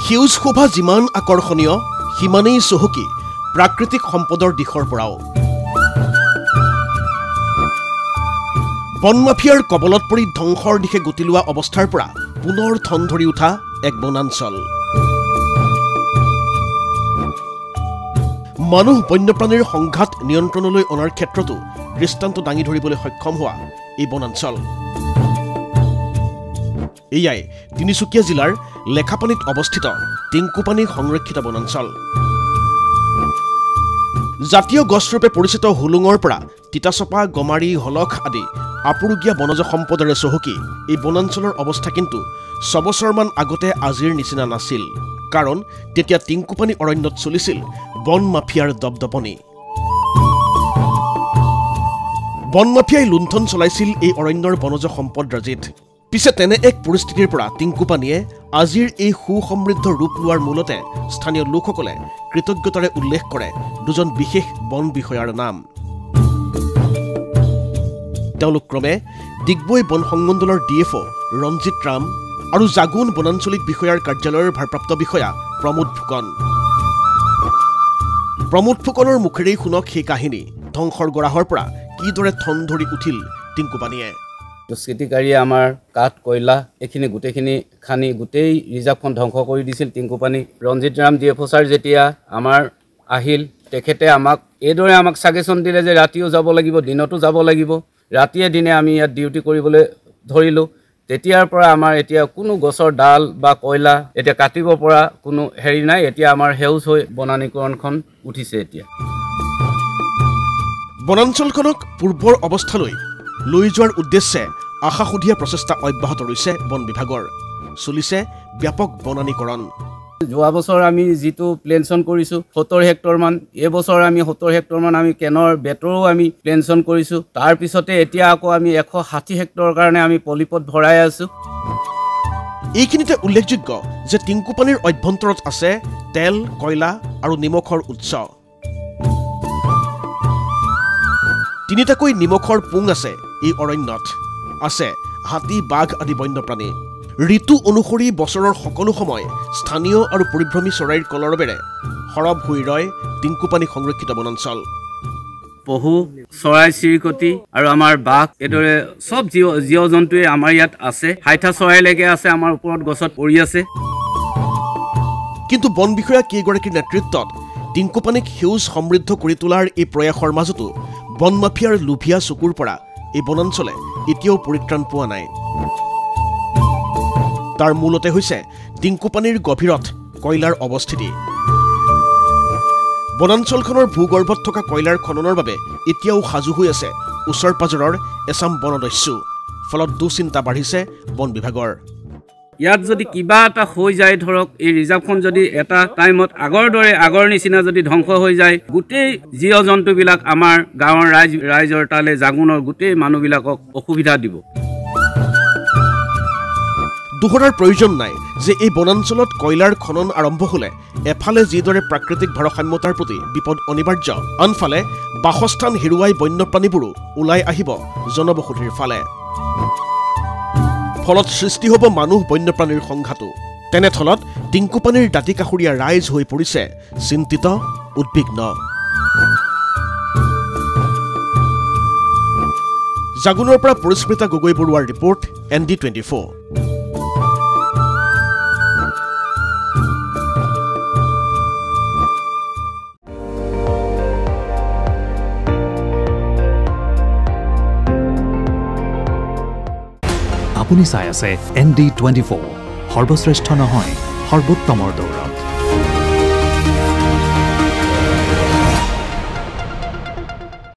সেউজ শোভা যিমান আকৰ্ষণীয় সিমানেই চহকী প্ৰাকৃতিক সম্পদৰ দিশৰ পৰাও বন মাফিয়াৰ কবলত পৰি ধ্বংসৰ দিশে গতি লোৱা অৱস্থাৰ পৰা পুনৰ থন ধৰি উঠা এক বনাঞ্চল মানুহ বন্যপ্ৰাণীৰ সংঘাত নিয়ন্ত্ৰণলৈ অনাৰ ক্ষেত্ৰতো দৃষ্টান্ত দাঙি ধৰিবলৈ সক্ষম হোৱা এই বনাঞ্চল এয়াই তিনিচুকীয়া জিলাৰ লেখাপানীত অৱস্থিত টিংকুপানী সংৰক্ষিত বনাঞ্চল জাতীয় গছৰূপে পৰিচিত হুলুঙৰ পৰা তিতাচপা গমাৰি হলখ আদি আপুৰুগীয়া বনজ সম্পদৰে চহকী এই বনাঞ্চলৰ অৱস্থা কিন্তু ছবছৰমান আগতে আজিৰ নিচিনা নাছিল কাৰণ তেতিয়া টিংকুপানী অৰণ্যত চলিছিল বন মাফিয়াৰ দপদপনি বন মাফিয়াই লুণ্ঠন চলাইছিল এই অৰণ্যৰ বনজ সম্পদ ৰাজিত পিছে তেনে এক পৰিস্থিতিৰ পৰা টিংকুপানীয়ে আজিৰ এই সুসমৃদ্ধ ৰূপ লোৱাৰ মূলতে স্থানীয় লোকসকলে কৃতজ্ঞতাৰে উল্লেখ কৰে দুজন বিশেষ বন বিষয়াৰ নাম তেওঁলোক ক্ৰমে ডিগবৈ বন সংমণ্ডলৰ ডিএফঅ ৰঞ্জিত ৰাম আৰু জাগুন বনাঞ্চলিক বিষয়াৰ কাৰ্যালয়ৰ ভাৰপ্ৰাপ্ত বিষয়া প্ৰমোদ ফুকনৰ মুখেৰেই শুনক সেই কাহিনী ধ্বংসৰ গৰাহৰ পৰা কিদৰে থন ধৰি উঠিল টিংকুপানীয়ে দুষ্কৃতিকাৰীয়ে আমাৰ কাঠ কয়লা এইখিনি গোটেইখিনি খানি গোটেই ৰিজাৰ্ভখন ধ্বংস কৰি দিছিল টিংকুপানী ৰঞ্জিত ৰাম ডিএফঅ ছাৰ যেতিয়া আমাৰ আহিল তেখেতে আমাক এইদৰে আমাক সাজেশ্যন দিলে যে ৰাতিও যাব লাগিব দিনতো যাব লাগিব ৰাতিয়ে দিনে আমি ইয়াত ডিউটি কৰিবলৈ ধৰিলোঁ তেতিয়াৰ পৰা আমাৰ এতিয়া কোনো গছৰ ডাল বা কয়লা এতিয়া কাটিব পৰা কোনো হেৰি নাই এতিয়া আমাৰ হেউজ হৈ বনানীকৰণখন উঠিছে এতিয়া বনাঞ্চলখনক পূৰ্বৰ অৱস্থালৈ লৈ যোৱাৰ উদ্দেশ্যে আশাসুধীয়া প্ৰচেষ্টা অব্যাহত ৰৈছে বন বিভাগৰ চলিছে ব্যাপক বনানীকৰণ যোৱা বছৰ আমি যিটো প্লেনশ্যন কৰিছোঁ ৭০ হেক্টৰমান এই বছৰ আমি ৭০ হেক্টৰমান আমি কেনৰ বেটৰো আমি প্লেনশ্যন কৰিছোঁ তাৰপিছতে এতিয়া আকৌ আমি ১৬০ হেক্টৰৰ কাৰণে আমি পলিপথ ভৰাই আছোঁ এইখিনিতে উল্লেখযোগ্য যে টিংকুপানীৰ অভ্যন্তৰত আছে তেল কয়লা আৰু নিমখৰ উৎস তিনিটাকৈ নিমখৰ পুং আছে এই অৰণ্যত আছে হাতী বাঘ আদি বন্যপ্ৰাণী ঋতু অনুসৰি বছৰৰ সকলো সময় স্থানীয় আৰু পৰিভ্ৰমী চৰাইৰ কলৰবেৰে সৰব হৈ ৰয় টিংকুপানী সংৰক্ষিত বনাঞ্চল পহু চৰাই চিৰিকটি আৰু আমাৰ বাঘ এইদৰে সব জীৱ জন্তুৱে আমাৰ ইয়াত আছে হাইঠা চৰাইলৈকে আছে আমাৰ ওপৰত গছত পৰি আছে কিন্তু বন বিষয়া কেইগৰাকীৰ নেতৃত্বত টিংকুপানীক সেউজ সমৃদ্ধ কৰি তোলাৰ এই প্ৰয়াসৰ মাজতো বন মাফিয়াৰ লোভিয়া চকুৰ পৰা এই বনাঞ্চলে এতিয়াও পৰিত্ৰাণ পোৱা নাই তাৰ মূলতে হৈছে টিংকুপানীৰ গভীৰত কয়লাৰ অৱস্থিতি বনাঞ্চলখনৰ ভূগৰ্ভত থকা কয়লাৰ খননৰ বাবে এতিয়াও সাজু হৈ আছে ওচৰ পাজৰৰ এছাম বনদস্যু ফলত দুচিন্তা বাঢ়িছে বন বিভাগৰ ইয়াত যদি কিবা এটা হৈ যায় ধৰক এই ৰিজাৰ্ভখন যদি এটা টাইমত আগৰ নিচিনা যদি ধ্বংস হৈ যায় গোটেই জীৱ জন্তুবিলাক আমাৰ গাঁৱৰ ৰাইজৰ তালে জাগুনৰ গোটেই মানুহবিলাকক অসুবিধা দিব দুহৰাৰ প্ৰয়োজন নাই যে এই বনাঞ্চলত কয়লাৰ খনন আৰম্ভ হলে এফালে যিদৰে প্ৰাকৃতিক ভাৰসাম্যতাৰ প্ৰতি বিপদ অনিবাৰ্য আনফালে বাসস্থান হেৰুৱাই বন্যপ্ৰাণীবোৰো ওলাই আহিব জনবসতিৰ ফালে ফলত সৃষ্টি হ'ব মানুহ বন্যপ্ৰাণীৰ সংঘাতো তেনেস্থলত টিংকুপানীৰ দাঁতি কাষৰীয়া ৰাইজ হৈ পৰিছে চিন্তিত উদ্বিগ্ন জাগুনৰ পৰা পৰিস্মিতা গগৈ বৰুৱাৰ ৰিপৰ্ট ND24 আপুনি চাই আছে ND24 সৰ্বশ্ৰেষ্ঠ নহয় সৰ্বোত্তমৰ দৌৰত